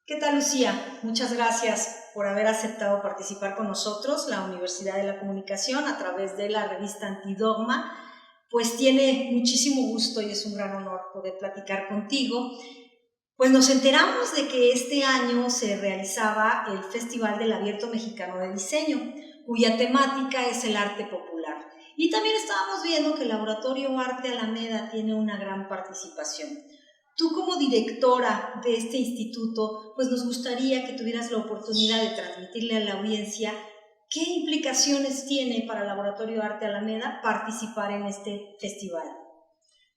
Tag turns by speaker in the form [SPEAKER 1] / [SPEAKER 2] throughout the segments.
[SPEAKER 1] ¿Qué tal, Lucía? Muchas gracias por haber aceptado participar con nosotros. La Universidad de la Comunicación, a través de la revista Antidogma, pues tiene muchísimo gusto y es un gran honor poder platicar contigo. Pues nos enteramos de que este año se realizaba el Festival del Abierto Mexicano de Diseño, cuya temática es el arte popular. Y también estábamos viendo que el Laboratorio Arte Alameda tiene una gran participación. Tú, como directora de este instituto, pues nos gustaría que tuvieras la oportunidad de transmitirle a la audiencia qué implicaciones tiene para el Laboratorio Arte Alameda participar en este festival.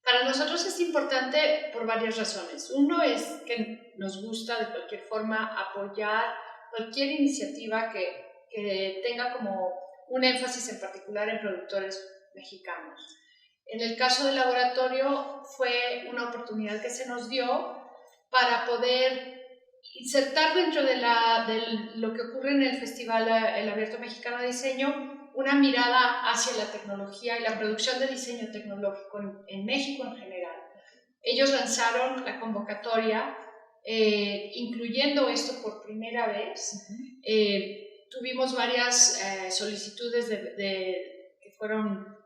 [SPEAKER 2] Para nosotros es importante por varias razones. Uno es que nos gusta de cualquier forma apoyar cualquier iniciativa que tenga como un énfasis en particular en productores mexicanos. En el caso del laboratorio fue una oportunidad que se nos dio para poder insertar dentro de lo que ocurre en el Festival El Abierto Mexicano de Diseño una mirada hacia la tecnología y la producción de diseño tecnológico en México en general. Ellos lanzaron la convocatoria incluyendo esto por primera vez. Tuvimos varias solicitudes que fueron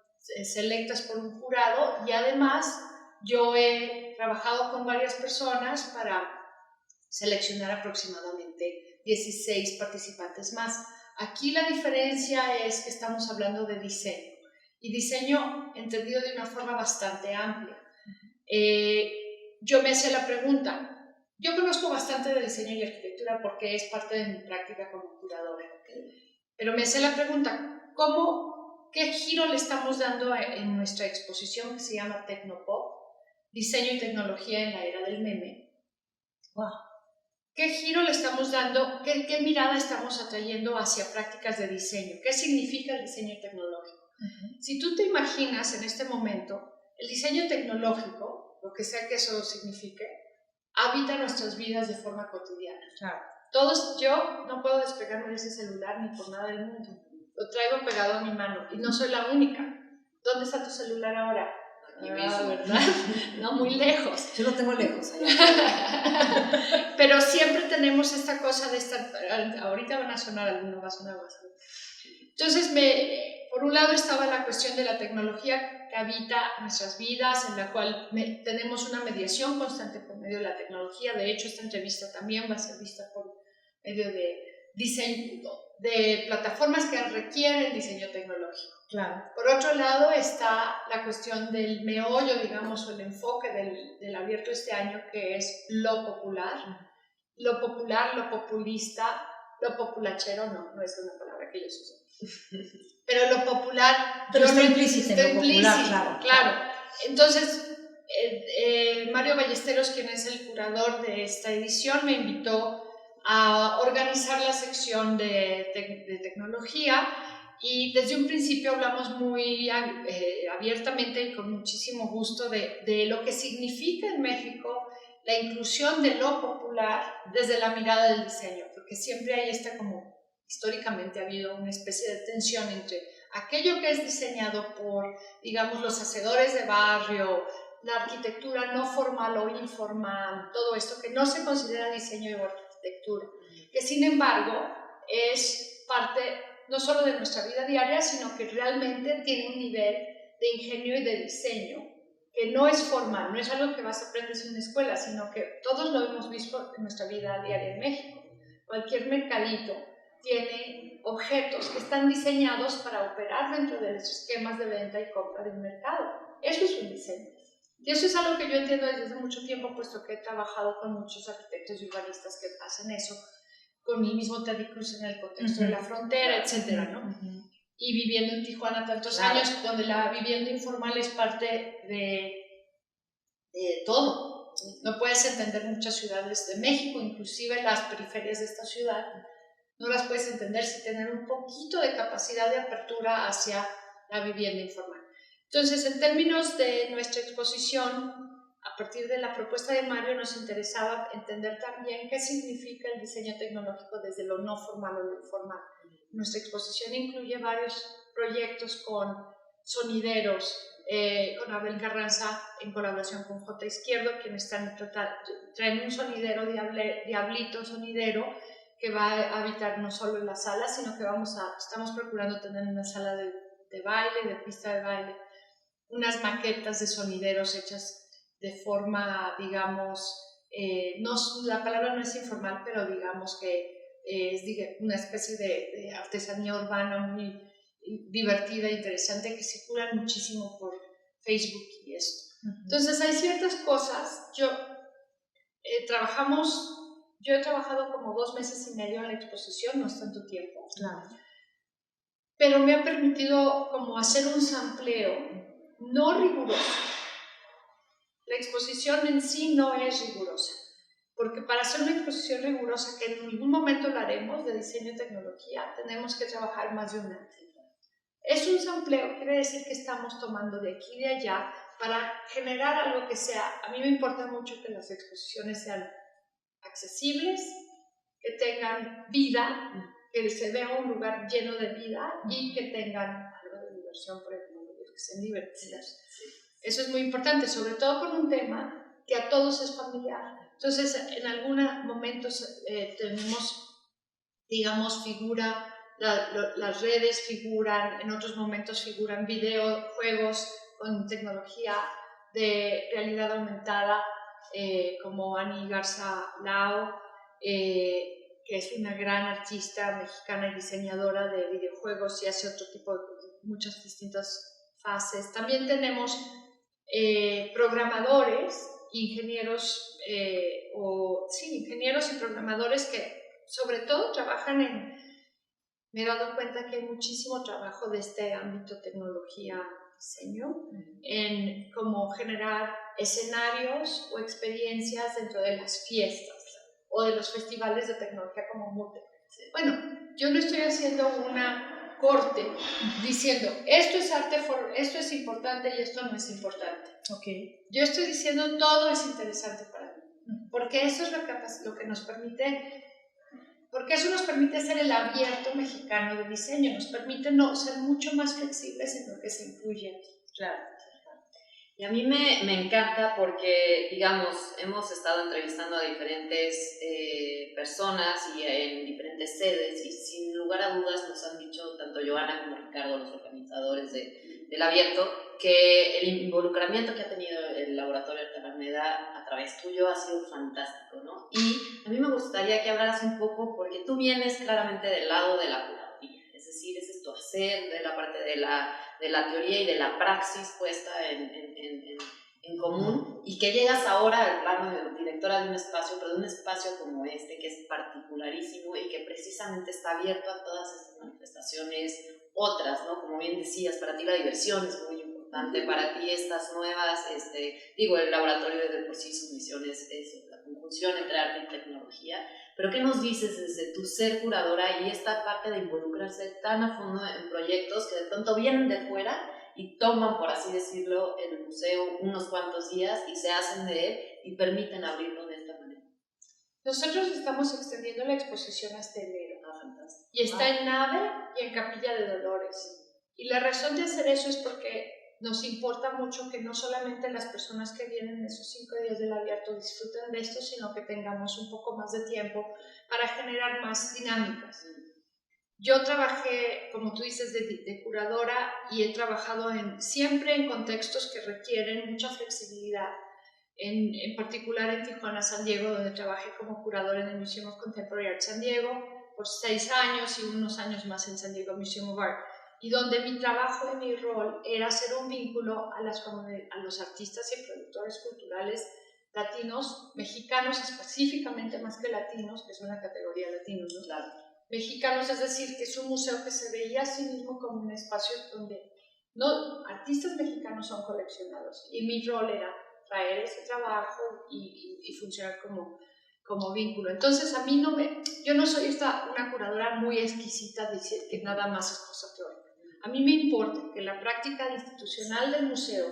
[SPEAKER 2] selectas por un jurado, y además yo he trabajado con varias personas para seleccionar aproximadamente 16 participantes más. Aquí la diferencia es que estamos hablando de diseño, y diseño entendido de una forma bastante amplia. Yo me hacía la pregunta, yo conozco bastante de diseño y arquitectura porque es parte de mi práctica como curadora, pero me hacía la pregunta, ¿qué giro le estamos dando en nuestra exposición que se llama Tecnopop, diseño y tecnología en la era del meme? Wow. ¿Qué giro le estamos dando? ¿Qué mirada estamos atrayendo hacia prácticas de diseño? ¿Qué significa el diseño tecnológico? Si tú te imaginas en este momento, el diseño tecnológico, lo que sea que eso signifique, habita nuestras vidas de forma cotidiana. Claro. Yo no puedo despegarme de ese celular ni por nada del mundo. Lo traigo pegado a mi mano y no soy la única. ¿Dónde está tu celular ahora? Aquí mismo, ¿verdad? No muy lejos.
[SPEAKER 1] Yo lo tengo lejos allá.
[SPEAKER 2] Pero siempre tenemos esta cosa de estar, ahorita van a sonar algunos, va a sonar. Entonces, por un lado estaba la cuestión de la tecnología que habita nuestras vidas, en la cual tenemos una mediación constante por medio de la tecnología. De hecho, esta entrevista también va a ser vista por medio de diseño, de plataformas que requieren diseño tecnológico.
[SPEAKER 1] Claro.
[SPEAKER 2] Por otro lado está la cuestión del meollo, digamos, o el enfoque del abierto este año, que es lo popular, lo populista, lo populachero, no es una palabra que ellos usan. Pero lo popular...
[SPEAKER 1] Pero está implícito en lo popular,
[SPEAKER 2] claro. Entonces, Mario Ballesteros, quien es el curador de esta edición, me invitó a organizar la sección de tecnología, y desde un principio hablamos muy abiertamente y con muchísimo gusto de lo que significa en México la inclusión de lo popular desde la mirada del diseño, porque siempre hay históricamente ha habido una especie de tensión entre aquello que es diseñado por, digamos, los hacedores de barrio, la arquitectura no formal o informal, todo esto que no se considera diseño o arquitectura, que sin embargo es parte no solo de nuestra vida diaria, sino que realmente tiene un nivel de ingenio y de diseño que no es formal, no es algo que vas a aprender en una escuela, sino que todos lo hemos visto en nuestra vida diaria en México. Cualquier mercadito tiene objetos que están diseñados para operar dentro de los esquemas de venta y compra de un mercado. Eso es un diseño. Y eso es algo que yo entiendo desde hace mucho tiempo, puesto que he trabajado con muchos arquitectos y urbanistas que hacen eso, con el mismo Teddy Cruz en el contexto de la frontera, etcétera, ¿no? Y viviendo en Tijuana tantos años, donde la vivienda informal es parte de todo. No puedes entender muchas ciudades de México, inclusive las periferias de esta ciudad, no las puedes entender sin tener un poquito de capacidad de apertura hacia la vivienda informal. Entonces, en términos de nuestra exposición, a partir de la propuesta de Mario, nos interesaba entender también qué significa el diseño tecnológico desde lo no formal o lo informal. Nuestra exposición incluye varios proyectos con sonideros, con Abel Carranza en colaboración con J. Izquierdo, quienes traen un sonidero, Diablito Sonidero, que va a habitar no solo en la sala, sino que estamos procurando tener una sala de baile, de pista de baile, unas maquetas de sonideros hechas de forma, digamos, la palabra no es informal, pero digamos que es una especie de artesanía urbana muy divertida e interesante que circulan muchísimo por Facebook y esto. Entonces hay ciertas cosas, yo he trabajado como 2 meses y medio en la exposición, no es tanto tiempo,
[SPEAKER 1] Claro.
[SPEAKER 2] pero me ha permitido como hacer un sampleo no riguroso. La exposición en sí no es rigurosa, porque para hacer una exposición rigurosa, que en ningún momento la haremos, de diseño y tecnología, tenemos que trabajar más de un año. Es un sampleo, quiere decir que estamos tomando de aquí y de allá para generar algo que sea. A mí me importa mucho que las exposiciones sean accesibles, que tengan vida, que se vea un lugar lleno de vida y que tengan algo de diversión, por ejemplo, que sean divertidas. Eso es muy importante, sobre todo con un tema que a todos es familiar. Entonces, en algunos momentos tenemos, digamos, las redes figuran, en otros momentos figuran videojuegos con tecnología de realidad aumentada, como Ani Garza Lao, que es una gran artista mexicana y diseñadora de videojuegos y hace otro tipo de muchas distintas fases. También tenemos programadores, ingenieros, ingenieros y programadores que sobre todo trabajan me he dado cuenta que hay muchísimo trabajo de este ámbito tecnología, diseño, en cómo generar escenarios o experiencias dentro de las fiestas o de los festivales de tecnología como MUTE. Bueno, yo no estoy haciendo una corte diciendo esto es arte, esto es importante y esto no es importante.
[SPEAKER 1] Okay.
[SPEAKER 2] Yo estoy diciendo todo es interesante para mí, porque eso es lo que nos permite. Porque eso nos permite ser el abierto mexicano de diseño, nos permite ser mucho más flexibles en lo que se incluye.
[SPEAKER 3] Claro. Y a mí me encanta porque, digamos, hemos estado entrevistando a diferentes personas y en diferentes sedes y sin lugar a dudas nos han dicho, tanto Joana como Ricardo, los organizadores del abierto, que el involucramiento que ha tenido el Laboratorio Arte Alameda a través tuyo ha sido fantástico, ¿no? Y a mí me gustaría que hablaras un poco, porque tú vienes claramente del lado de la curaduría, es decir, ese es tu hacer, de la parte de la teoría y de la praxis puesta en común, y que llegas ahora al plano de directora de un espacio, pero de un espacio como este que es particularísimo y que precisamente está abierto a todas estas manifestaciones otras, ¿no? Como bien decías, para ti la diversión es muy importante, para ti estas nuevas, el laboratorio de por sí su misión es la conjunción entre arte y tecnología, pero ¿qué nos dices desde tu ser curadora y esta parte de involucrarse tan a fondo en proyectos que de pronto vienen de fuera y toman, por así decirlo, el museo unos cuantos días y se hacen de él y permiten abrirlo de esta manera?
[SPEAKER 2] Nosotros estamos extendiendo la exposición hasta enero. Y está en Nave y en Capilla de Dolores. Y la razón de hacer eso es porque nos importa mucho que no solamente las personas que vienen esos 5 días del abierto disfruten de esto, sino que tengamos un poco más de tiempo para generar más dinámicas. Yo trabajé, como tú dices, de curadora y he trabajado siempre en contextos que requieren mucha flexibilidad. En particular en Tijuana, San Diego, donde trabajé como curadora en el Museum of Contemporary Art San Diego por 6 años y unos años más en San Diego Museum of Art, y donde mi trabajo y mi rol era hacer un vínculo a los artistas y productores culturales latinos, mexicanos específicamente, más que latinos, que es una categoría latinos, ¿no? Claro. Mexicanos, es decir, que es un museo que se veía a sí mismo como un espacio donde artistas mexicanos son coleccionados, y mi rol era traer ese trabajo y funcionar como vínculo. Entonces, a mí yo no soy una curadora muy exquisita de decir que nada más es cosa teórica. A mí me importa que la práctica institucional del museo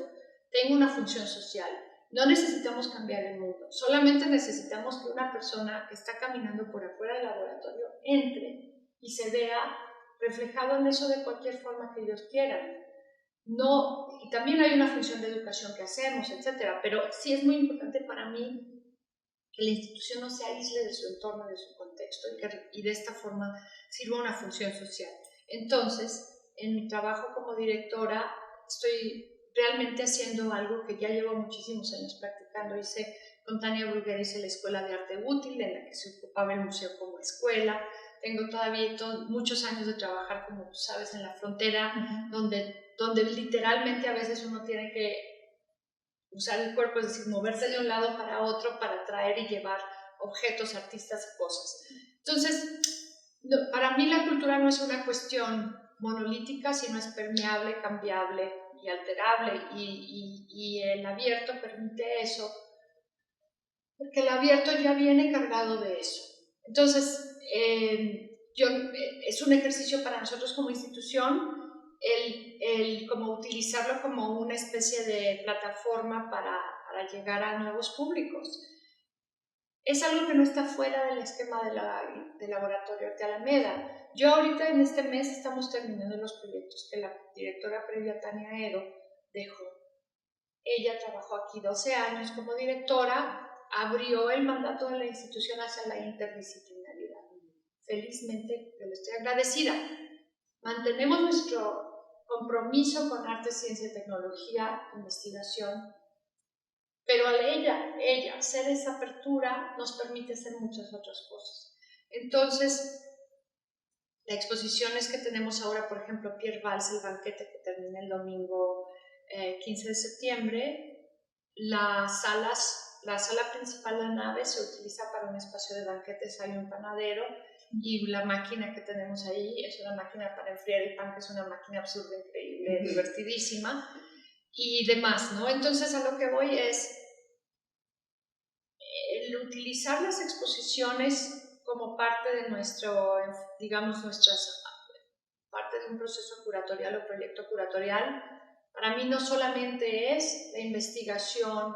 [SPEAKER 2] tenga una función social. No necesitamos cambiar el mundo, solamente necesitamos que una persona que está caminando por afuera del laboratorio entre y se vea reflejado en eso de cualquier forma que ellos quieran. no, y también hay una función de educación que hacemos, etcétera, pero sí es muy importante para mí que la institución no se aísle de su entorno, de su contexto, y de esta forma sirva una función social. Entonces, en mi trabajo como directora, estoy realmente haciendo algo que ya llevo muchísimos años practicando. Hice con Tania Bruguera, hice la Escuela de Arte Útil, en la que se ocupaba el museo como escuela. Tengo todavía muchos años de trabajar, como tú sabes, en la frontera, donde literalmente a veces uno tiene que usar el cuerpo, es decir, moverse de un lado para otro para traer y llevar objetos, artistas y cosas. Entonces, para mí la cultura no es una cuestión monolítica, sino es permeable, cambiable y alterable, y el abierto permite eso, porque el abierto ya viene cargado de eso. Entonces, es un ejercicio para nosotros como institución el como utilizarlo como una especie de plataforma para llegar a nuevos públicos. Es algo que no está fuera del esquema del Laboratorio Arte Alameda. Yo ahorita en este mes estamos terminando los proyectos que la directora previa, Tania Edo, dejó. Ella trabajó aquí 12 años como directora, abrió el mandato de la institución hacia la interdisciplinaridad. Felizmente, yo le estoy agradecida. Mantenemos nuestro compromiso con arte, ciencia, tecnología, investigación, pero al ella hacer esa apertura nos permite hacer muchas otras cosas. Entonces, las exposiciones que tenemos ahora, por ejemplo, Pierre Valls, el banquete que termina el domingo 15 de septiembre, la sala principal de la nave se utiliza para un espacio de banquetes, hay un panadero, y la máquina que tenemos ahí es una máquina para enfriar el pan, que es una máquina absurda, increíble, divertidísima, y demás, ¿no? Entonces, a lo que voy es el utilizar las exposiciones como parte de nuestro, digamos, parte de un proceso curatorial o proyecto curatorial. Para mí no solamente es la investigación,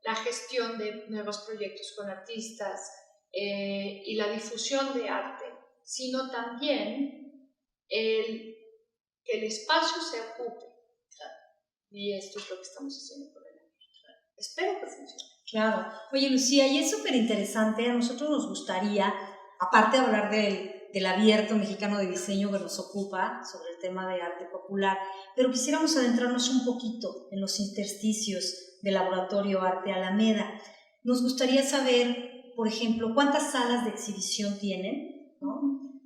[SPEAKER 2] la gestión de nuevos proyectos con artistas y la difusión de arte, sino también que el espacio se ocupe. Y esto es lo que estamos haciendo con el arte. Espero que funcione.
[SPEAKER 1] Claro. Oye, Lucía, y es súper interesante. A nosotros nos gustaría, aparte de hablar del abierto mexicano de diseño que nos ocupa sobre el tema de arte popular, pero quisiéramos adentrarnos un poquito en los intersticios del Laboratorio Arte Alameda. Nos gustaría saber, por ejemplo, cuántas salas de exhibición tienen, ¿no?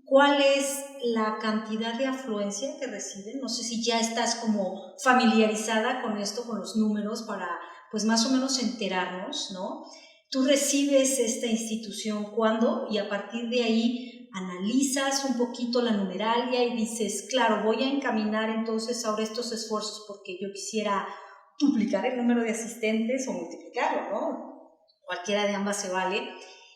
[SPEAKER 1] ¿Cuál es la cantidad de afluencia que reciben? No sé si ya estás como familiarizada con esto, con los números, para pues más o menos enterarnos, ¿no? Tú recibes esta institución cuándo, y a partir de ahí analizas un poquito la numeralia y dices, claro, voy a encaminar entonces ahora estos esfuerzos porque yo quisiera duplicar el número de asistentes o multiplicarlo, ¿no? Cualquiera de ambas se vale.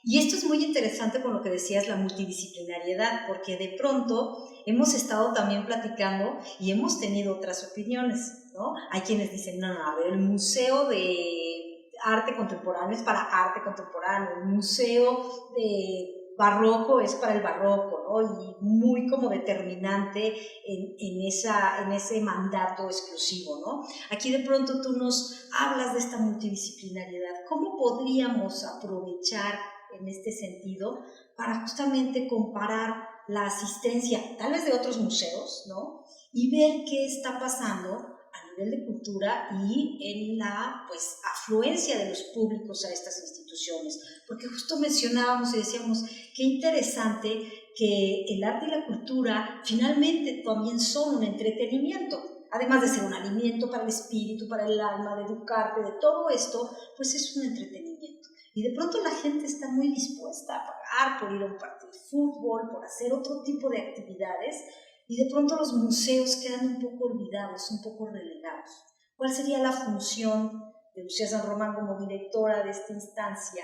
[SPEAKER 1] Y esto es muy interesante con lo que decías, la multidisciplinariedad, porque de pronto hemos estado también platicando y hemos tenido otras opiniones, ¿no? Hay quienes dicen, no, a ver, el museo de arte contemporáneo es para arte contemporáneo, el museo de barroco es para el barroco, ¿no? Y muy como determinante en ese mandato exclusivo, ¿no? Aquí de pronto tú nos hablas de esta multidisciplinariedad. ¿Cómo podríamos aprovechar en este sentido para justamente comparar la asistencia tal vez de otros museos, ¿no? Y ver qué está pasando a nivel de cultura y en la pues afluencia de los públicos a estas instituciones, porque justo mencionábamos y decíamos qué interesante que el arte y la cultura finalmente también son un entretenimiento, además de ser un alimento para el espíritu, para el alma, de educarte, de todo esto, pues es un entretenimiento. Y de pronto la gente está muy dispuesta a pagar por ir a un partido de fútbol, por hacer otro tipo de actividades, y de pronto los museos quedan un poco olvidados, un poco relegados. ¿Cuál sería la función de Lucía San Román como directora de esta instancia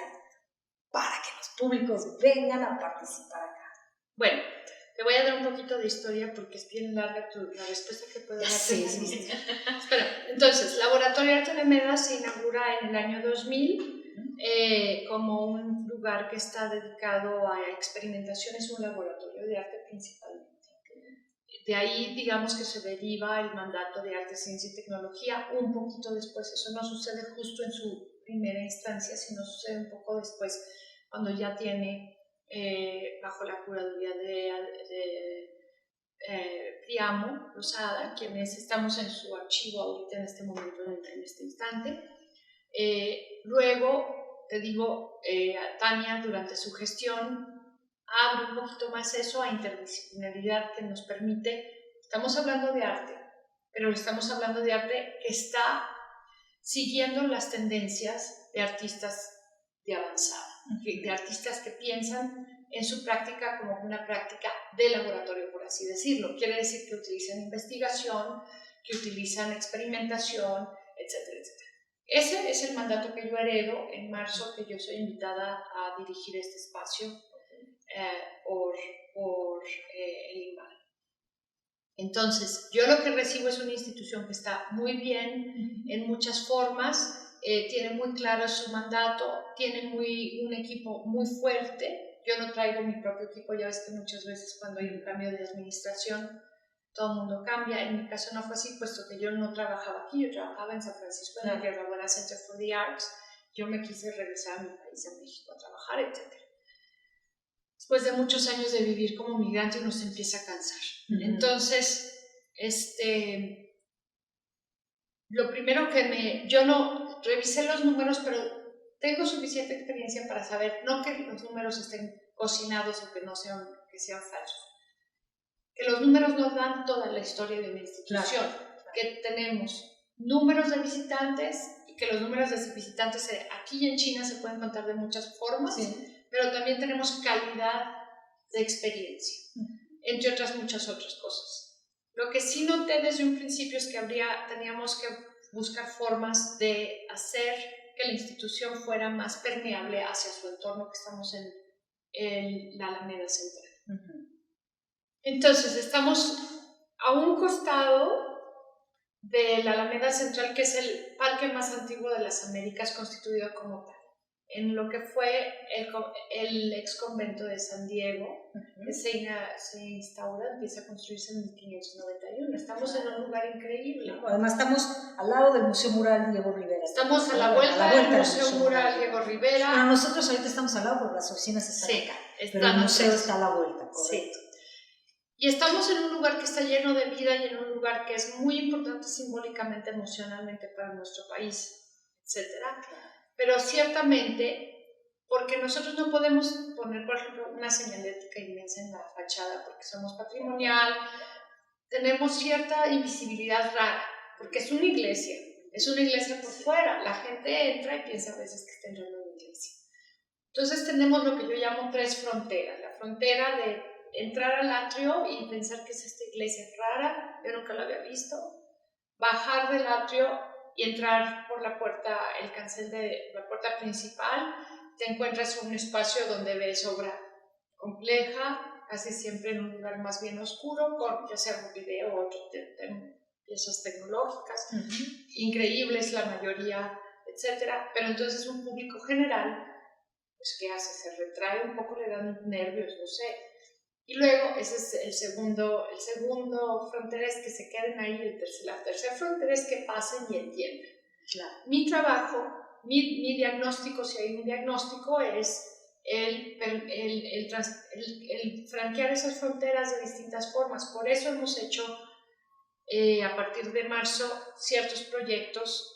[SPEAKER 1] para que los públicos vengan a participar acá?
[SPEAKER 2] Bueno, te voy a dar un poquito de historia porque es bien larga la respuesta que puedo dar.
[SPEAKER 1] Sí.
[SPEAKER 2] Espera, entonces, Laboratorio Arte Alameda se inaugura en el año 2000 como un lugar que está dedicado a experimentación, es un laboratorio de arte principalmente, De ahí, digamos que se deriva el mandato de arte, ciencia y tecnología. Un poquito después, eso no sucede justo en su primera instancia, sino sucede un poco después, cuando ya tiene, bajo la curaduría de Priamo Lozada, quienes estamos en su archivo ahorita en este momento, en este instante. Luego, te digo, Tania, durante su gestión, abre un poquito más eso a interdisciplinaridad que nos permite, estamos hablando de arte, pero estamos hablando de arte que está siguiendo las tendencias de artistas de avanzada, de artistas que piensan en su práctica como una práctica de laboratorio, por así decirlo. Quiere decir que utilizan investigación, que utilizan experimentación, etcétera, etcétera. Ese es el mandato que yo heredo en marzo, que yo soy invitada a dirigir este espacio por el INVAL. Entonces, yo lo que recibo es una institución que está muy bien en muchas formas, tiene muy claro su mandato, tiene un equipo muy fuerte. Yo no traigo mi propio equipo, ya ves que muchas veces cuando hay un cambio de administración, todo el mundo cambia. En mi caso no fue así, puesto que yo no trabajaba aquí, yo trabajaba en San Francisco, en el Guerra Buena Center for the Arts. Yo me quise regresar a mi país, a México, a trabajar, etc. Después de muchos años de vivir como migrante, uno se empieza a cansar. Entonces, lo primero que yo no revisé los números, pero tengo suficiente experiencia para saber, no que los números estén cocinados o que sean falsos, que los números nos dan toda la historia de una institución, que tenemos números de visitantes y que los números de visitantes aquí en China se pueden contar de muchas formas, pero también tenemos calidad de experiencia, entre otras muchas otras cosas. Lo que sí noté desde un principio es que teníamos que buscar formas de hacer que la institución fuera más permeable hacia su entorno, que estamos en la Alameda Central. Entonces, estamos a un costado de la Alameda Central, que es el parque más antiguo de las Américas, constituido como tal, en lo que fue el ex convento de San Diego, que se instaura, empieza a construirse en 1591. Estamos en un lugar increíble.
[SPEAKER 1] Además, estamos al lado del Museo Mural Diego Rivera.
[SPEAKER 2] Estamos a la vuelta del Museo Mural Diego Rivera.
[SPEAKER 1] Bueno, nosotros ahorita estamos al lado porque las oficinas están acá, pero el museo está a la vuelta, correcto.
[SPEAKER 2] Sí. Y estamos en un lugar que está lleno de vida y en un lugar que es muy importante simbólicamente, emocionalmente para nuestro país, etc. Pero ciertamente, porque nosotros no podemos poner, por ejemplo, una señalética inmensa en la fachada porque somos patrimonial, tenemos cierta invisibilidad rara, porque es una iglesia por fuera. La gente entra y piensa a veces que está entrando en una iglesia. Entonces tenemos lo que yo llamo 3 fronteras. La frontera de entrar al atrio y pensar que es esta iglesia rara, yo nunca la había visto, bajar del atrio y entrar por la puerta, el cancel de la puerta principal, te encuentras un espacio donde ves obra compleja, casi siempre en un lugar más bien oscuro, con ya sea un video o piezas tecnológicas, increíbles la mayoría, etcétera. Pero entonces un público general, pues ¿qué hace? Se retrae un poco, le dan nervios, no sé. Y luego, ese es el segundo frontera, es que se queden ahí, la tercera frontera es que pasen y entiendan.
[SPEAKER 1] Claro.
[SPEAKER 2] Mi trabajo, mi diagnóstico, si hay un diagnóstico, es el franquear esas fronteras de distintas formas. Por eso hemos hecho, a partir de marzo, ciertos proyectos.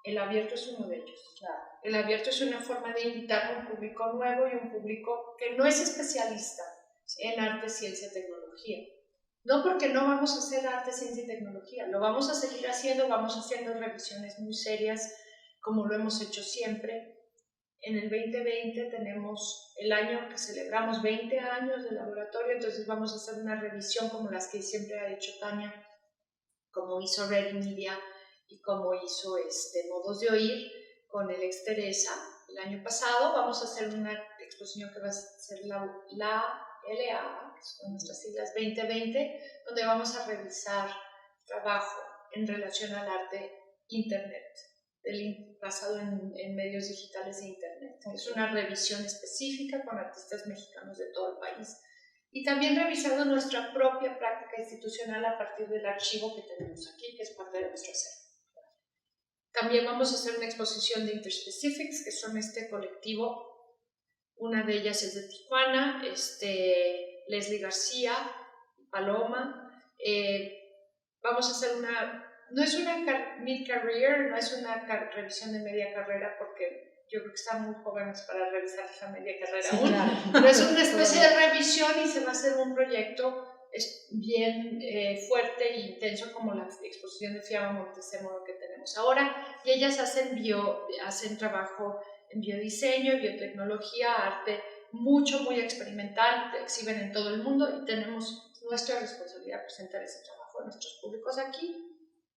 [SPEAKER 2] El abierto es uno de ellos.
[SPEAKER 1] Claro.
[SPEAKER 2] El abierto es una forma de invitar a un público nuevo y un público que no es especialista en arte, ciencia y tecnología. No porque no vamos a hacer arte, ciencia y tecnología, lo vamos a seguir haciendo, vamos haciendo revisiones muy serias, como lo hemos hecho siempre. En el 2020 tenemos el año que celebramos 20 años de laboratorio, entonces vamos a hacer una revisión como las que siempre ha hecho Tania, como hizo Ready Media y como hizo Modos de Oír con el Exteresa el año pasado. Vamos a hacer una exposición que va a ser la LA, que son nuestras siglas 2020, donde vamos a revisar trabajo en relación al arte internet, basado en medios digitales de internet. Es una revisión específica con artistas mexicanos de todo el país y también revisando nuestra propia práctica institucional a partir del archivo que tenemos aquí, que es parte de nuestro acervo. También vamos a hacer una exposición de Interspecifics, que son este colectivo. Una de ellas es de Tijuana, Leslie García, Paloma. Vamos a hacer no es una mid-career, no es una revisión de media carrera, porque yo creo que están muy jóvenes para revisar esa media carrera aún, claro. Pero es una especie de revisión y se va a hacer un proyecto bien fuerte e intenso como la exposición de Fiamma Montezemolo que tenemos ahora, y ellas hacen trabajo en biodiseño, biotecnología, arte, muy experimental, exhiben en todo el mundo y tenemos nuestra responsabilidad presentar ese trabajo a nuestros públicos aquí.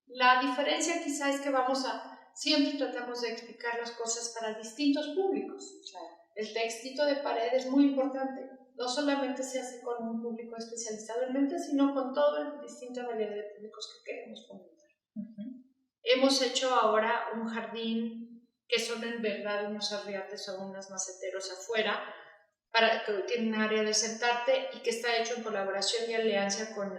[SPEAKER 2] La diferencia quizá es que siempre tratamos de explicar las cosas para distintos públicos. El textito de pared es muy importante. No solamente se hace con un público especializado en mente, sino con toda la distinta variedad de públicos que queremos fomentar. Hemos hecho ahora un jardín que son en verdad unos arriates o unos maceteros afuera, que tienen un área de sentarte y que está hecho en colaboración y alianza con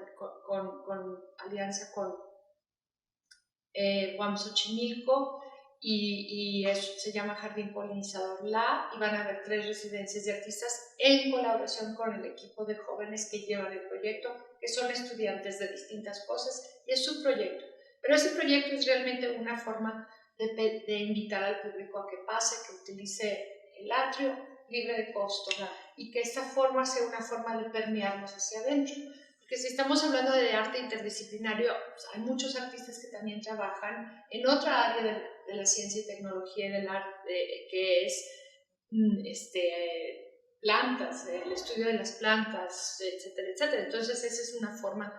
[SPEAKER 2] Guam Xochimilco, y se llama Jardín Polinizador La, y van a haber 3 residencias de artistas en colaboración con el equipo de jóvenes que llevan el proyecto, que son estudiantes de distintas cosas, y es su proyecto. Pero ese proyecto es realmente una forma de invitar al público a que pase, que utilice el atrio libre de costo, y que esta forma sea una forma de permearnos hacia adentro. Porque si estamos hablando de arte interdisciplinario, pues hay muchos artistas que también trabajan en otra área de la ciencia y tecnología y del arte, que es plantas, el estudio de las plantas, etcétera, etcétera. Entonces esa es una forma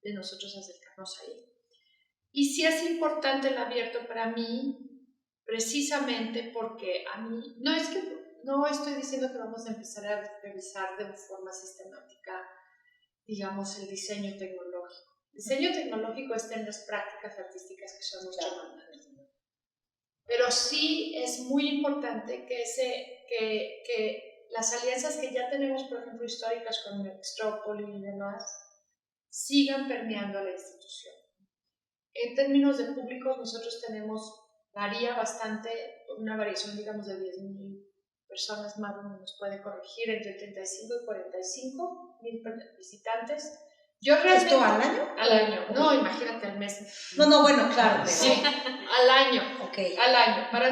[SPEAKER 2] de nosotros acercarnos ahí. Y sí es importante el abierto para mí, precisamente porque a mí, no estoy diciendo que vamos a empezar a revisar de forma sistemática, digamos, el diseño tecnológico. El diseño tecnológico está en las prácticas artísticas que son nuestro mandato. Pero sí es muy importante que las alianzas que ya tenemos, por ejemplo, históricas con Metrópoli y demás, sigan permeando a la institución. En términos de públicos, nosotros varía bastante, una variación, digamos, de 10,000 personas más o menos, puede corregir, entre 35 y 45 mil visitantes.
[SPEAKER 1] ¿Esto al año?
[SPEAKER 2] Al año, no, imagínate al mes.
[SPEAKER 1] No, bueno, claro. Pero...
[SPEAKER 2] Sí, al año.
[SPEAKER 1] Okay.
[SPEAKER 2] Al año. Para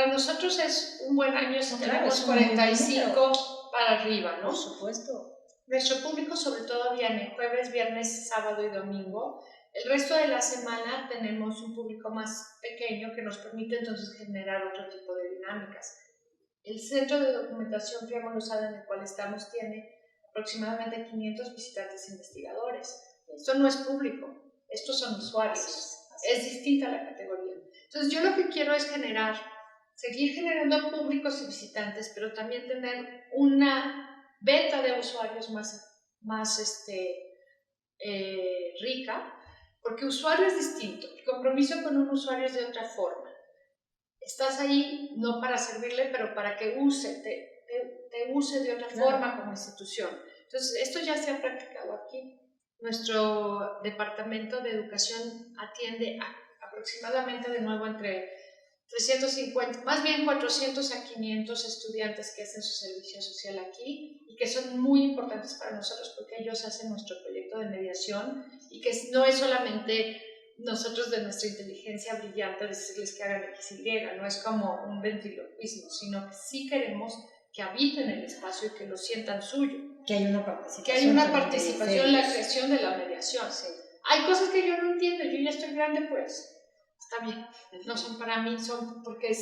[SPEAKER 2] nosotros es un buen año si tenemos 45 para arriba, ¿no?
[SPEAKER 1] Por supuesto.
[SPEAKER 2] Nuestro público sobre todo viene jueves, viernes, sábado y domingo. El resto de la semana tenemos un público más pequeño que nos permite entonces generar otro tipo de dinámicas. El centro de documentación Fiamma Lozada en el cual estamos tiene aproximadamente 500 visitantes investigadores. Esto no es público, estos son usuarios. Es distinta la categoría. Entonces yo lo que quiero es seguir generando públicos y visitantes, pero también tener una beta de usuarios más rica, porque usuario es distinto, el compromiso con un usuario es de otra forma. Estás ahí no para servirle, pero para que te use de otra forma como institución. Entonces, esto ya se ha practicado aquí. Nuestro departamento de educación atiende aproximadamente de nuevo entre 350, más bien 400 a 500 estudiantes que hacen su servicio social aquí y que son muy importantes para nosotros porque ellos hacen nuestro proyecto de mediación y que no es solamente nosotros de nuestra inteligencia brillante decirles que hagan X y Y, no es como un ventriloquismo, sino que sí queremos que habiten el espacio y que lo sientan suyo.
[SPEAKER 1] Que hay una participación.
[SPEAKER 2] Que hay una participación en la creación de la mediación. Sí. Hay cosas que yo no entiendo, yo ya estoy grande, pues está bien, no son para mí, son porque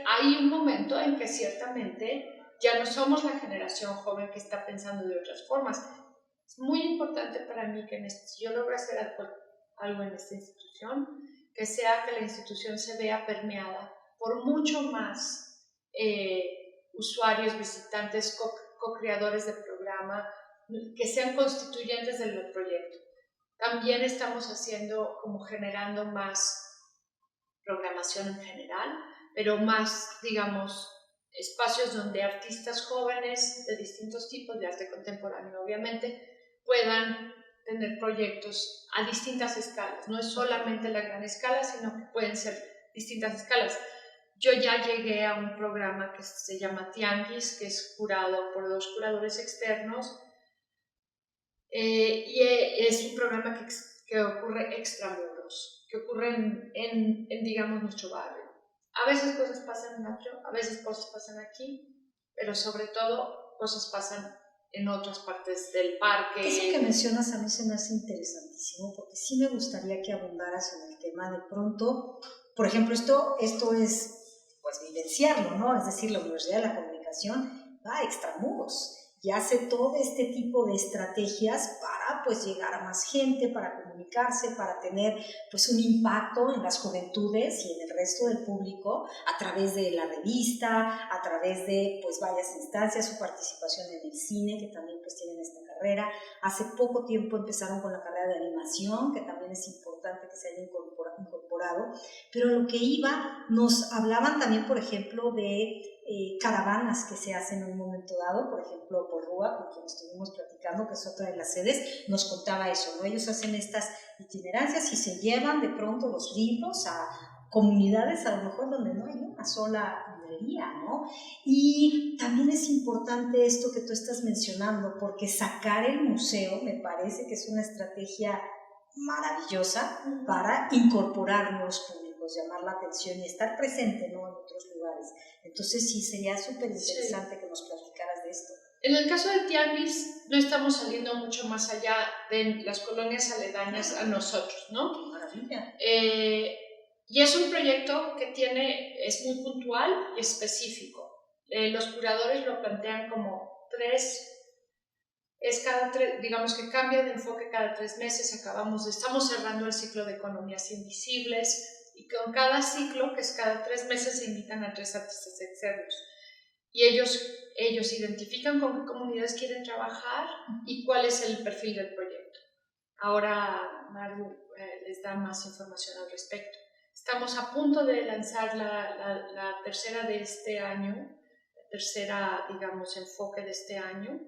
[SPEAKER 2] hay un momento en que ciertamente ya no somos la generación joven que está pensando de otras formas. Es muy importante para mí que si yo logro hacer algo en esta institución, que sea que la institución se vea permeada por mucho más usuarios, visitantes, co-creadores del programa, que sean constituyentes del proyecto. También estamos generando más programación en general, pero más, digamos, espacios donde artistas jóvenes de distintos tipos de arte contemporáneo, obviamente, puedan tener proyectos a distintas escalas. No es solamente la gran escala, sino que pueden ser distintas escalas. Yo ya llegué a un programa que se llama Tianguis, que es curado por 2 curadores externos, y es un programa que ocurre extramuros, que ocurre en, digamos, nuestro barrio. A veces cosas pasan en otro, a veces cosas pasan aquí, pero sobre todo cosas pasan en otras partes del parque.
[SPEAKER 1] Eso que mencionas a mí se me hace interesantísimo, porque sí me gustaría que abundaras en el tema de pronto. Por ejemplo, esto es pues vivenciarlo, ¿no? Es decir, la Universidad de la Comunicación va a extramuros y hace todo este tipo de estrategias para pues llegar a más gente, para comunicarse, para tener pues un impacto en las juventudes y en el resto del público a través de la revista, a través de pues varias instancias, su participación en el cine, que también pues tienen esta carrera. Hace poco tiempo empezaron con la carrera de animación, que también es importante que se haya incorporado, pero lo que iba, nos hablaban también, por ejemplo, de caravanas que se hacen en un momento dado, por ejemplo, por Rúa, con quien estuvimos platicando, que es otra de las sedes, nos contaba eso, ¿no? Ellos hacen estas itinerancias y se llevan de pronto los libros a comunidades a lo mejor donde no hay una sola librería, ¿no? Y también es importante esto que tú estás mencionando, porque sacar el museo me parece que es una estrategia maravillosa para incorporar nuevos públicos, llamar la atención y estar presente, ¿no?, en otros lugares. Entonces sí, sería súper interesante que nos platicaras de esto.
[SPEAKER 2] En el caso de Tianguis, no estamos saliendo mucho más allá de las colonias aledañas a nosotros, ¿no?
[SPEAKER 1] ¡Qué maravilla!
[SPEAKER 2] Y es un proyecto que es muy puntual y específico. Los curadores lo plantean como digamos que cambia de enfoque cada 3 meses. Estamos cerrando el ciclo de economías invisibles y con cada ciclo, que es cada 3 meses, se invitan a 3 artistas externos. Y ellos identifican con qué comunidades quieren trabajar y cuál es el perfil del proyecto. Ahora Maru les da más información al respecto. Estamos a punto de lanzar la tercera de este año, la tercera, digamos, enfoque de este año.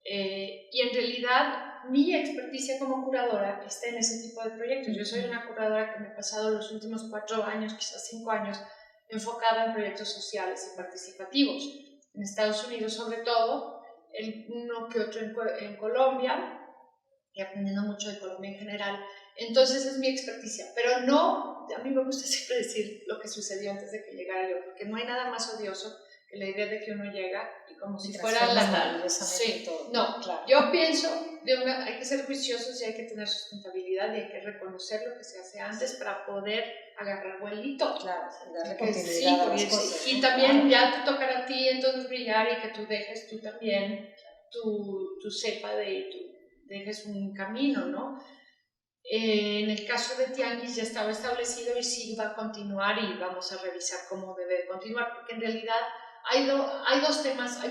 [SPEAKER 2] Y en realidad mi experticia como curadora está en ese tipo de proyectos. Yo soy una curadora que me he pasado los últimos 4 años, quizás 5 años, enfocada en proyectos sociales y participativos. En Estados Unidos sobre todo, uno que otro en Colombia, y aprendiendo mucho de Colombia en general. Entonces es mi experticia, pero no, a mí me gusta siempre decir lo que sucedió antes de que llegara yo, porque no hay nada más odioso que la idea de que uno llega y como si fuera la... Sí, todo. No, claro. Yo pienso, hay que ser juiciosos y hay que tener sustentabilidad y hay que reconocer lo que se hace antes para poder agarrar vuelito.
[SPEAKER 1] Claro, darle continuidad a las cosas.
[SPEAKER 2] Y también ya te tocará a ti entonces brillar y que tú dejes tú también tu cepa dejes un camino, ¿no? En el caso de Tianguis ya estaba establecido y sí va a continuar y vamos a revisar cómo debe continuar, porque en realidad hay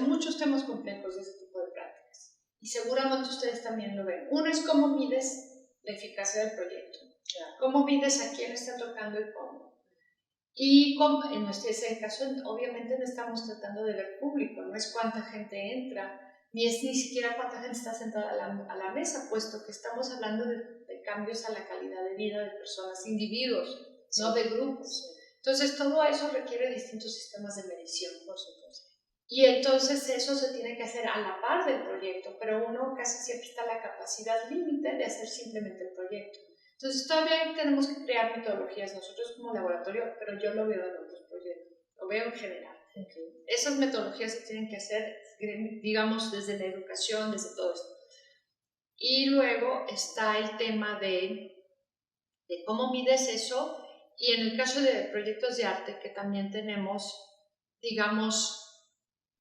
[SPEAKER 2] muchos temas complejos de ese tipo de prácticas y seguramente ustedes también lo ven. Uno es cómo mides la eficacia del proyecto, cómo mides a quién está tocando y cómo. Y en ese caso, obviamente no estamos tratando de ver público, no es cuánta gente entra, ni siquiera cuánta gente está sentada a la mesa, puesto que estamos hablando de cambios a la calidad de vida de personas, individuos, sí, no de grupos. Entonces, todo eso requiere distintos sistemas de medición, por supuesto. Y entonces eso se tiene que hacer a la par del proyecto, pero uno casi siempre está en la capacidad límite de hacer simplemente el proyecto. Entonces, todavía tenemos que crear metodologías nosotros como laboratorio, pero yo lo veo en otros proyectos, lo veo en general. Okay. Esas metodologías se tienen que hacer, digamos, desde la educación, desde todo esto. Y luego está el tema de cómo mides eso, y en el caso de proyectos de arte, que también tenemos, digamos,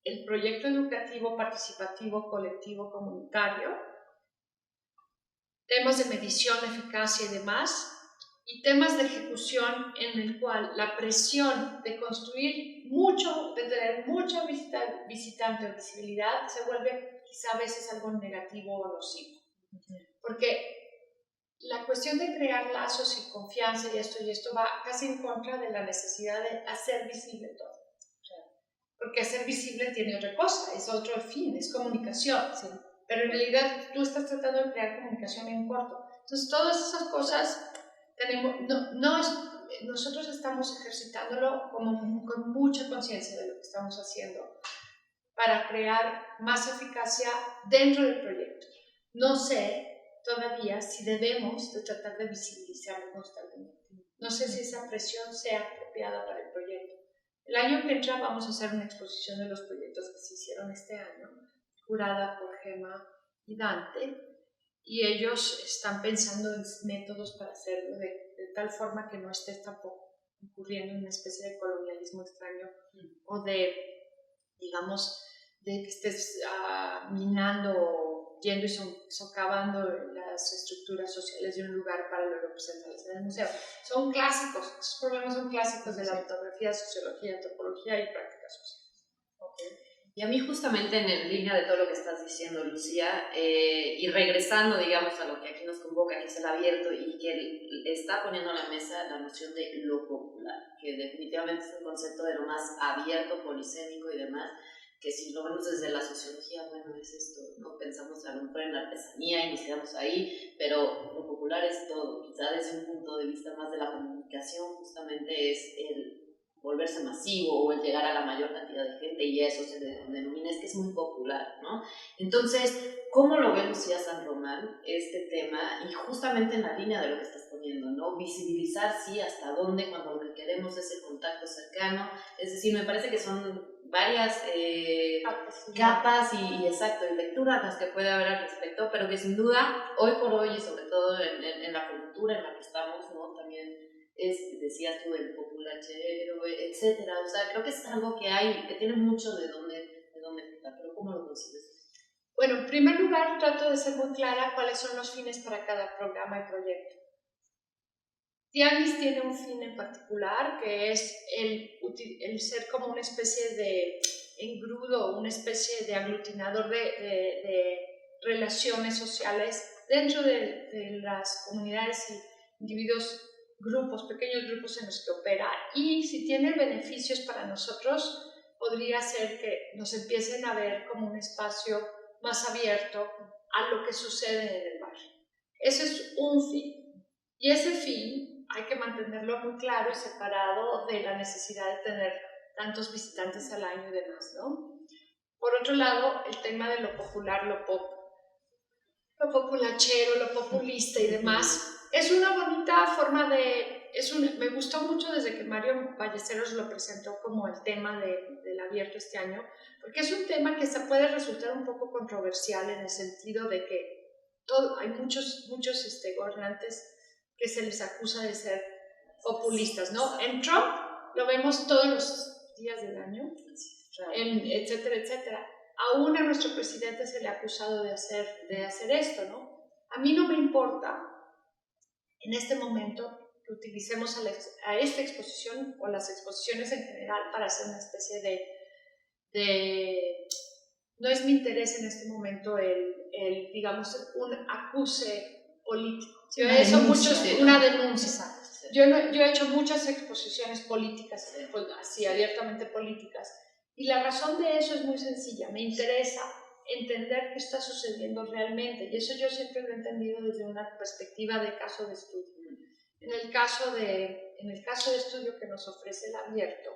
[SPEAKER 2] el proyecto educativo, participativo, colectivo, comunitario, temas de medición, eficacia y demás, y temas de ejecución en el cual la presión de construir mucho, de tener mucha visitante o visibilidad, se vuelve quizá a veces algo negativo o nocivo. Porque la cuestión de crear lazos y confianza y esto va casi en contra de la necesidad de hacer visible todo. porque hacer visible tiene otra cosa, es otro fin, es comunicación.
[SPEAKER 1] Sí.
[SPEAKER 2] Pero en realidad tú estás tratando de crear comunicación en corto. Entonces, todas esas cosas nosotros estamos ejercitándolo con mucha conciencia de lo que estamos haciendo para crear más eficacia dentro del proyecto. No sé todavía si debemos de tratar de visibilizarlo constantemente. No sé si esa presión sea apropiada para el proyecto. El año que entra vamos a hacer una exposición de los proyectos que se hicieron este año, curada por Gemma y Dante, y ellos están pensando en métodos para hacerlo de tal forma que no estés tampoco incurriendo en una especie de colonialismo extraño o de, digamos, de que estés minando o yendo y socavando las estructuras sociales de un lugar para luego presentarlas en el museo. Son clásicos, esos problemas son clásicos de la etnografía, sociología, antropología y prácticas sociales.
[SPEAKER 3] Okay. Y a mí justamente en línea de todo lo que estás diciendo, Lucía, y regresando, digamos, a lo que aquí nos convoca, que es el abierto, y que está poniendo a la mesa la noción de lo popular, que definitivamente es un concepto de lo más abierto, polisémico y demás, que si lo vemos desde la sociología, bueno, es esto, ¿no? Pensamos a lo mejor en la artesanía y nos quedamos ahí, pero lo popular es todo, quizá desde un punto de vista más de la comunicación, justamente es el volverse masivo o el llegar a la mayor cantidad de gente, y eso se denomina, es que es muy popular, ¿no? Entonces, ¿cómo lo ve Lucía San Román este tema? Y justamente en la línea de lo que estás poniendo, ¿no? Visibilizar, sí, hasta dónde, cuando lo que queremos es el contacto cercano, es decir, me parece que son varias capas y exacto, y lecturas las que puede haber al respecto, pero que sin duda, hoy por hoy, y sobre todo en la cultura en la que estamos, ¿no? También decías tú, el populachero, etcétera. O sea, creo que es algo que hay, que tiene mucho de dónde explotar, pero ¿cómo lo consigues?
[SPEAKER 2] Bueno, en primer lugar, trato de ser muy clara cuáles son los fines para cada programa y proyecto. Tianguis tiene un fin en particular, que es el ser como una especie de engrudo, una especie de aglutinador de relaciones sociales dentro de las comunidades y individuos, grupos, pequeños grupos en los que opera, y si tiene beneficios para nosotros, podría ser que nos empiecen a ver como un espacio más abierto a lo que sucede en el barrio. Ese es un fin, y ese fin hay que mantenerlo muy claro y separado de la necesidad de tener tantos visitantes al año y demás, ¿no? Por otro lado, el tema de lo popular, lo populachero, lo populista y demás, es una bonita forma me gustó mucho desde que Mario Ballesteros lo presentó como el tema del abierto este año, porque es un tema que se puede resultar un poco controversial en el sentido de que hay muchos gobernantes que se les acusa de ser populistas, ¿no? En Trump lo vemos todos los días del año, etcétera, etcétera. Aún a nuestro presidente se le ha acusado de hacer esto, ¿no? A mí no me importa en este momento que utilicemos a esta exposición o las exposiciones en general para hacer una especie de no es mi interés en este momento digamos, un acuse político. Yo he hecho una denuncia. Yo he hecho muchas exposiciones políticas, así abiertamente políticas, y la razón de eso es muy sencilla. Me interesa entender qué está sucediendo realmente, y eso yo siempre lo he entendido desde una perspectiva de caso de estudio. En el caso de estudio que nos ofrece el abierto,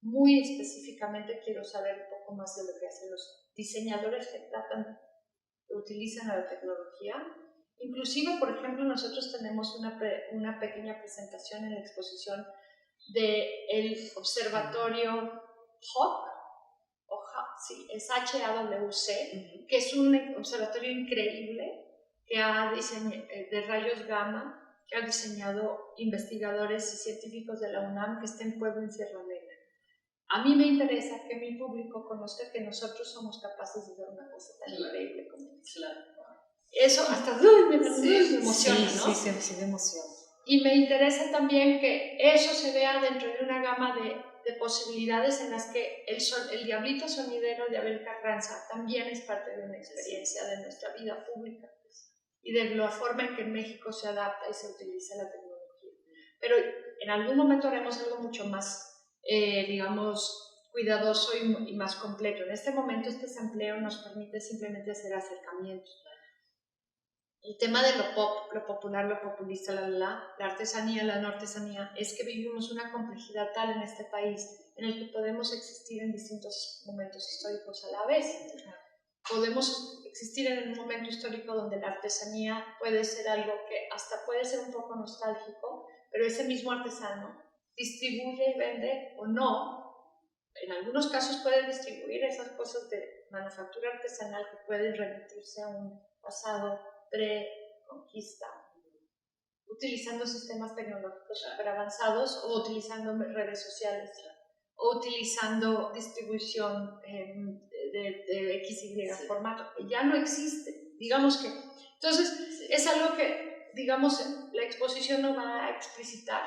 [SPEAKER 2] muy específicamente quiero saber un poco más de lo que hacen los diseñadores que utilizan la tecnología. Inclusive, por ejemplo, nosotros tenemos una pequeña presentación en la exposición del observatorio HAWC, sí, es HAWC, que es un observatorio increíble que de rayos gamma, que han diseñado investigadores y científicos de la UNAM, que está en Puebla, en Sierra Negra. A mí me interesa que mi público conozca que nosotros somos capaces de hacer una cosa tan increíble como eso. Hasta me emociona, ¿no?
[SPEAKER 1] Sí, me emociona.
[SPEAKER 2] Y me interesa también que eso se vea dentro de una gama de posibilidades en las que el diablito sonidero de Abel Carranza también es parte de una experiencia de nuestra vida pública y de la forma en que en México se adapta y se utiliza la tecnología. Pero en algún momento haremos algo mucho más, digamos, cuidadoso y más completo. En este momento este sampleo nos permite simplemente hacer acercamientos. El tema de lo pop, lo popular, lo populista, la artesanía, la no artesanía, es que vivimos una complejidad tal en este país en el que podemos existir en distintos momentos históricos a la vez. Podemos existir en un momento histórico donde la artesanía puede ser algo que hasta puede ser un poco nostálgico, pero ese mismo artesano distribuye y vende o no. En algunos casos puede distribuir esas cosas de manufactura artesanal que pueden remitirse a un pasado pre-conquista, utilizando sistemas tecnológicos super avanzados o utilizando redes sociales o utilizando distribución de XY formato, que ya no existe, digamos que. Entonces, es algo que, digamos, la exposición no va a explicitar,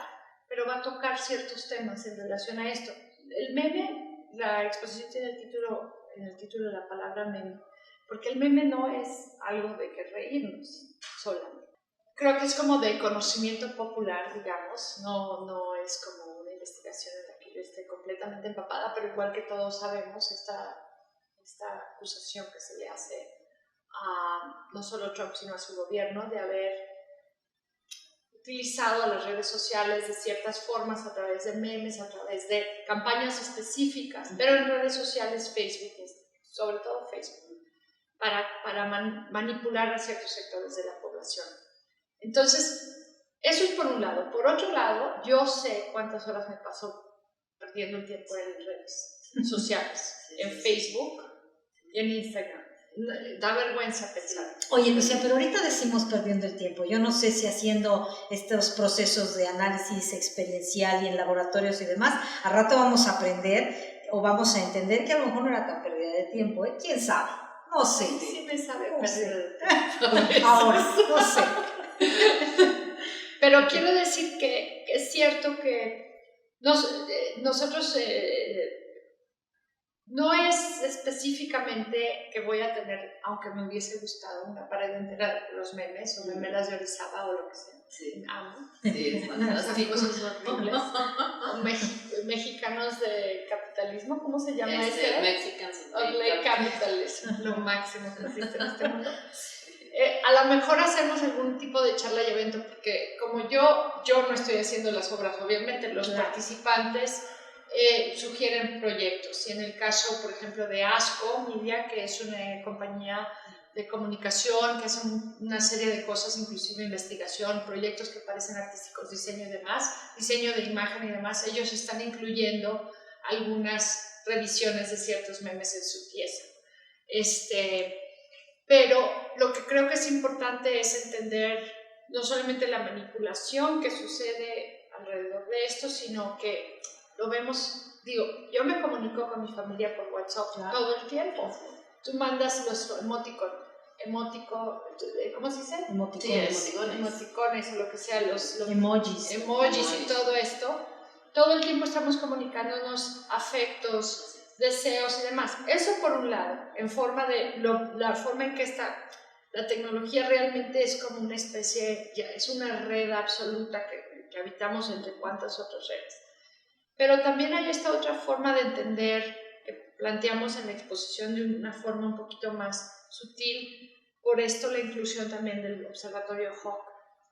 [SPEAKER 2] pero va a tocar ciertos temas en relación a esto. El meme, la exposición tiene en el título la palabra meme, porque el meme no es algo de que reírnos solamente. Creo que es como de conocimiento popular, digamos, no es como una investigación en la que yo esté completamente empapada, pero igual que todos sabemos esta acusación que se le hace a no solo Trump, sino a su gobierno de haber utilizado a las redes sociales de ciertas formas, a través de memes, a través de campañas específicas, pero en redes sociales, Facebook, sobre todo Facebook, para manipular a ciertos sectores de la población. Entonces, eso es por un lado. Por otro lado, yo sé cuántas horas me paso perdiendo el tiempo en redes sociales, en Facebook y en Instagram. Da vergüenza pensar.
[SPEAKER 1] Oye, Lucía, pero ahorita decimos perdiendo el tiempo. Yo no sé si haciendo estos procesos de análisis experiencial y en laboratorios y demás, al rato vamos a aprender o vamos a entender que a lo mejor no era tan pérdida de tiempo, ¿eh? ¿Quién sabe? No sé.
[SPEAKER 2] Sí me sabe
[SPEAKER 1] no
[SPEAKER 2] pérdida
[SPEAKER 1] sé.
[SPEAKER 2] de tiempo.
[SPEAKER 1] Ahora, no sé.
[SPEAKER 2] Pero quiero decir que es cierto que nosotros no es específicamente que voy a tener, aunque me hubiese gustado, una pared entera de los memes o memelas de Orizaba o lo que sea.
[SPEAKER 3] Sí.
[SPEAKER 2] Amo.
[SPEAKER 3] Sí, es fantástico.
[SPEAKER 2] Cosas horribles. O mexicanos de capitalismo, ¿cómo se llama ese?
[SPEAKER 3] Mexicans
[SPEAKER 2] of Lake Capitalism, lo máximo que existe en este mundo. A lo mejor hacemos algún tipo de charla y evento, porque como yo no estoy haciendo las obras, obviamente los participantes sugieren proyectos, y en el caso, por ejemplo, de ASCO Media, que es una compañía de comunicación que hace una serie de cosas, inclusive investigación, proyectos que parecen artísticos, diseño y demás, diseño de imagen y demás, ellos están incluyendo algunas revisiones de ciertos memes en su pieza. Pero lo que creo que es importante es entender no solamente la manipulación que sucede alrededor de esto, sino que lo vemos, digo, yo me comunico con mi familia por WhatsApp todo el tiempo. Tú mandas los emoticones, ¿cómo se dice? Emoticones o lo que sea, los emojis y todo esto. Todo el tiempo estamos comunicándonos afectos, deseos y demás. Eso por un lado, en forma de la forma en que la tecnología realmente es como una especie, es una red absoluta que habitamos entre cuantas otras redes. Pero también hay esta otra forma de entender que planteamos en la exposición de una forma un poquito más sutil, por esto la inclusión también del observatorio Hawk,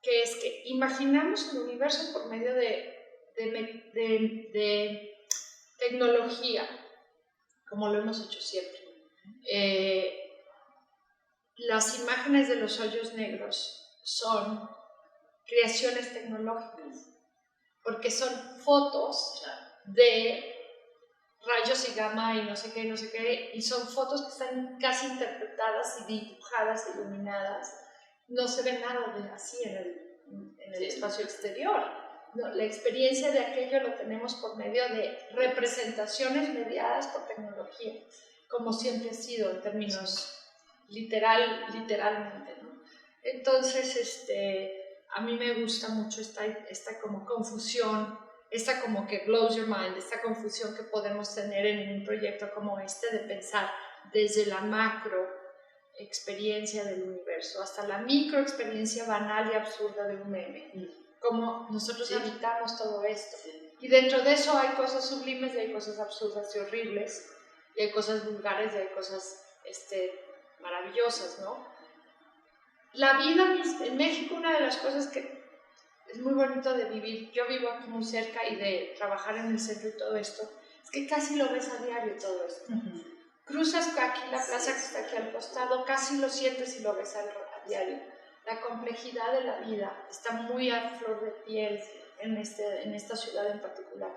[SPEAKER 2] que es que imaginamos el universo por medio de tecnología, como lo hemos hecho siempre. Las imágenes de los hoyos negros son creaciones tecnológicas, porque son fotos de rayos y gamma y no sé qué, y son fotos que están casi interpretadas y dibujadas, iluminadas. No se ve nada de así en el espacio exterior. No, la experiencia de aquello lo tenemos por medio de representaciones mediadas por tecnología, como siempre ha sido en términos literalmente, ¿no? Entonces, a mí me gusta mucho esta como confusión, esta como que blows your mind, esta confusión que podemos tener en un proyecto como este, de pensar desde la macro experiencia del universo hasta la micro experiencia banal y absurda de un meme. Como nosotros habitamos todo esto. Y dentro de eso hay cosas sublimes y hay cosas absurdas y horribles, y hay cosas vulgares y hay cosas maravillosas, ¿no? La vida en México, una de las cosas que es muy bonito de vivir, yo vivo aquí muy cerca y de trabajar en el centro y todo esto, es que casi lo ves a diario todo esto. Cruzas aquí la plaza que está aquí al costado, casi lo sientes y lo ves a diario. La complejidad de la vida está muy a flor de piel en esta ciudad en particular.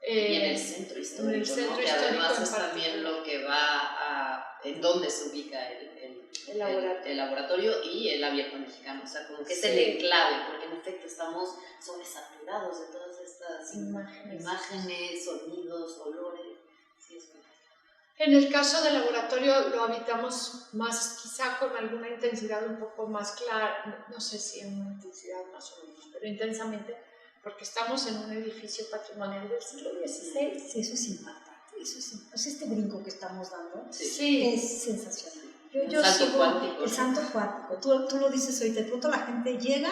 [SPEAKER 3] Y en el centro histórico,
[SPEAKER 2] en el centro,
[SPEAKER 3] ¿no? Que
[SPEAKER 2] histórico
[SPEAKER 3] además es también lo que va en dónde se ubica el laboratorio y el abierto mexicano, o sea, como que es el enclave, porque en efecto estamos sobresaturados de todas estas imágenes, sonidos, olores. Sí, es verdad.
[SPEAKER 2] En el caso del laboratorio lo habitamos más, quizá con alguna intensidad un poco más clara, no sé si en una intensidad más o menos, pero intensamente, porque estamos en un edificio patrimonial del siglo XVI.
[SPEAKER 1] Sí, eso es impactante, eso es impactante. O sea, este brinco que estamos dando
[SPEAKER 2] sí.
[SPEAKER 1] Es sensacional.
[SPEAKER 3] El salto cuántico.
[SPEAKER 1] El salto cuántico. Tú lo dices hoy, de pronto la gente llega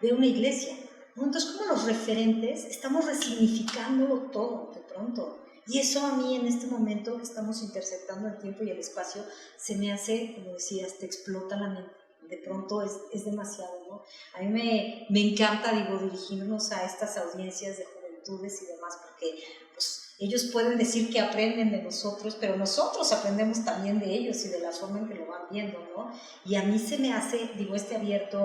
[SPEAKER 1] de una iglesia, ¿no? Entonces, como los referentes, estamos resignificándolo todo, de pronto. Y eso a mí en este momento que estamos interceptando el tiempo y el espacio, se me hace, como decías, te explota la mente. De pronto es demasiado, ¿no? A mí me encanta, dirigirnos a estas audiencias de juventudes y demás, porque pues, ellos pueden decir que aprenden de nosotros, pero nosotros aprendemos también de ellos y de la forma en que lo van viendo, ¿no? Y a mí se me hace, este abierto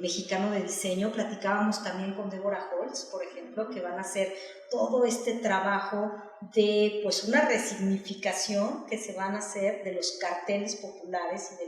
[SPEAKER 1] mexicano de diseño, platicábamos también con Débora Holtz, por ejemplo, que van a hacer todo este trabajo de pues una resignificación que se van a hacer de los carteles populares y de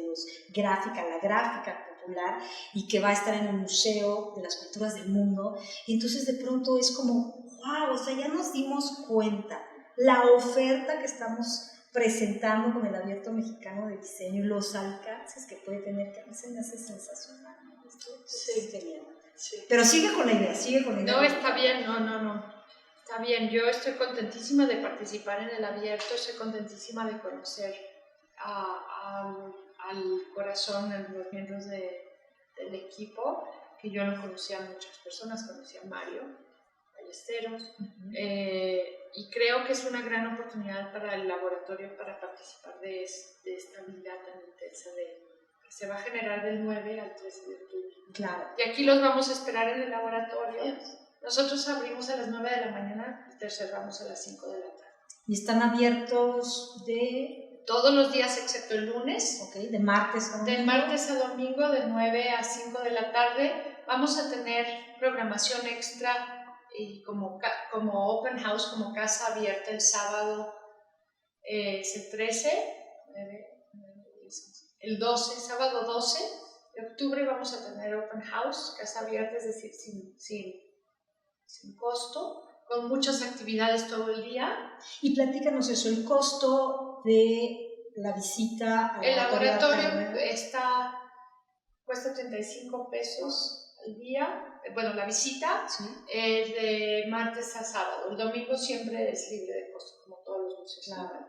[SPEAKER 1] la gráfica popular, y que va a estar en el Museo de las Culturas del Mundo. Y entonces de pronto es como, wow, o sea, ya nos dimos cuenta la oferta que estamos presentando con el abierto mexicano de diseño y los alcances que puede tener, que a mí se me hace sensacional, ¿no?
[SPEAKER 2] Sí.
[SPEAKER 1] Es genial.
[SPEAKER 2] Sí.
[SPEAKER 1] Pero sigue con la idea.
[SPEAKER 2] No, está bien, no. Está bien, yo estoy contentísima de participar en el abierto, estoy contentísima de conocer al corazón, a los miembros del equipo, que yo no conocía a muchas personas, conocía a Mario Ballesteros, y creo que es una gran oportunidad para el laboratorio para participar de esta vida tan intensa que se va a generar del 9 al 13 de octubre.
[SPEAKER 1] Claro.
[SPEAKER 2] Y aquí los vamos a esperar en el laboratorio. Nosotros abrimos a las 9 de la mañana y cerramos a las 5 de la tarde.
[SPEAKER 1] ¿Y están abiertos
[SPEAKER 2] todos los días excepto el lunes?
[SPEAKER 1] Ok, de martes a domingo.
[SPEAKER 2] De martes a domingo, de 9 a 5 de la tarde. Vamos a tener programación extra y como open house, como casa abierta el sábado, es el 13, el 12, sábado 12 de octubre vamos a tener open house, casa abierta, es decir, sin costo, con muchas actividades todo el día.
[SPEAKER 1] Y platícanos eso, el costo de la visita al
[SPEAKER 2] laboratorio cuesta 35 pesos al día, bueno, la visita es de martes a sábado, el domingo siempre es libre de costo, como todos los museos.
[SPEAKER 1] Claro.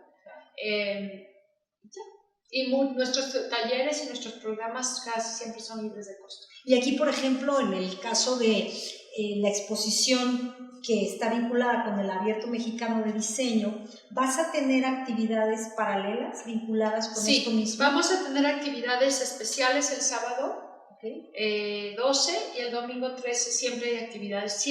[SPEAKER 2] Y nuestros talleres y nuestros programas casi siempre son libres de costo.
[SPEAKER 1] Y aquí, por ejemplo, en el caso de la exposición que está vinculada con el abierto mexicano de diseño, ¿vas a tener actividades paralelas vinculadas con esto mismo?
[SPEAKER 2] Sí, vamos a tener actividades especiales el sábado 12 y el domingo 13 siempre hay actividades,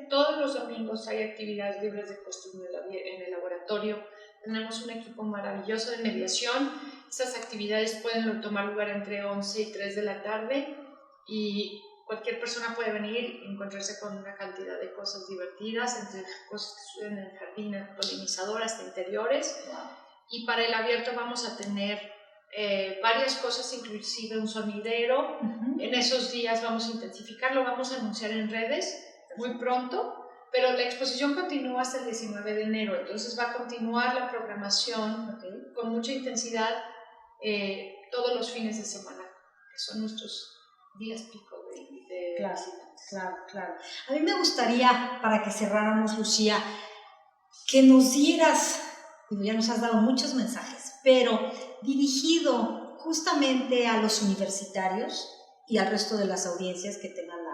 [SPEAKER 2] todos los domingos hay actividades libres de costo en el laboratorio. Tenemos un equipo maravilloso de mediación. Estas actividades pueden tomar lugar entre 11 y 3 de la tarde y cualquier persona puede venir y encontrarse con una cantidad de cosas divertidas, entre cosas que suceden en el jardín, polinizadoras de interiores. Y para el abierto vamos a tener varias cosas, inclusive un sonidero. En esos días vamos a intensificarlo, vamos a anunciar en redes muy pronto. Pero la exposición continúa hasta el 19 de enero, entonces va a continuar la programación con mucha intensidad todos los fines de semana, que son nuestros días pico de visitantes.
[SPEAKER 1] Claro. A mí me gustaría, para que cerráramos, Lucía, que nos dieras, ya nos has dado muchos mensajes, pero dirigido justamente a los universitarios y al resto de las audiencias que tengan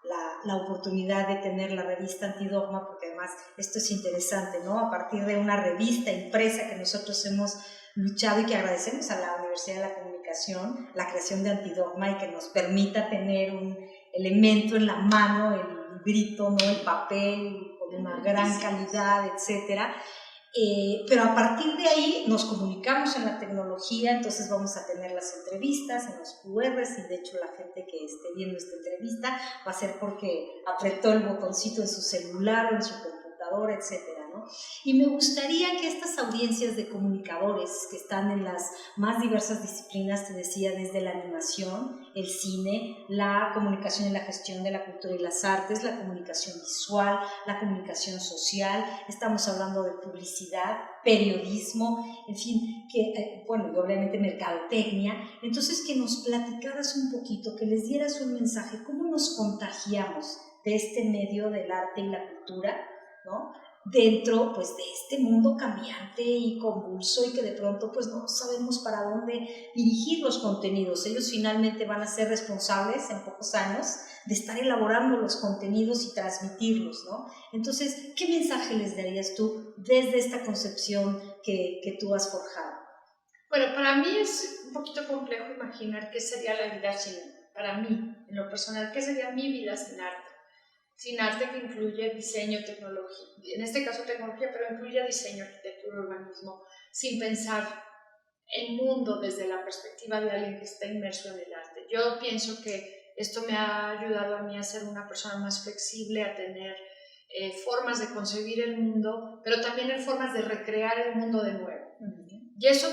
[SPEAKER 1] la la oportunidad de tener la revista Antidogma, porque además esto es interesante, ¿no? A partir de una revista impresa que nosotros hemos luchado y que agradecemos a la Universidad de la Comunicación, la creación de Antidogma y que nos permita tener un elemento en la mano, el librito, ¿no? El papel, con una gran calidad, etcétera. Pero a partir de ahí nos comunicamos en la tecnología, entonces vamos a tener las entrevistas en los QRs y de hecho la gente que esté viendo esta entrevista va a ser porque apretó el botoncito en su celular o en su computadora, etcétera, ¿no? Y me gustaría que estas audiencias de comunicadores que están en las más diversas disciplinas, te decía, desde la animación, el cine, la comunicación y la gestión de la cultura y las artes, la comunicación visual, la comunicación social, estamos hablando de publicidad, periodismo, en fin, que, bueno, y obviamente mercadotecnia. Entonces, que nos platicaras un poquito, que les dieras un mensaje, cómo nos contagiamos de este medio del arte y la cultura, ¿no? Dentro, pues, de este mundo cambiante y convulso y que de pronto, pues, no sabemos para dónde dirigir los contenidos. Ellos finalmente van a ser responsables en pocos años de estar elaborando los contenidos y transmitirlos, ¿no? Entonces, ¿qué mensaje les darías tú desde esta concepción que tú has forjado?
[SPEAKER 2] Bueno, para mí es un poquito complejo imaginar qué sería la vida para mí, en lo personal, qué sería mi vida sin arte que incluye diseño, tecnología, en este caso tecnología, pero incluye diseño, arquitectura, urbanismo, sin pensar el mundo desde la perspectiva de alguien que está inmerso en el arte. Yo pienso que esto me ha ayudado a mí a ser una persona más flexible, a tener formas de concebir el mundo, pero también formas de recrear el mundo de nuevo. Y eso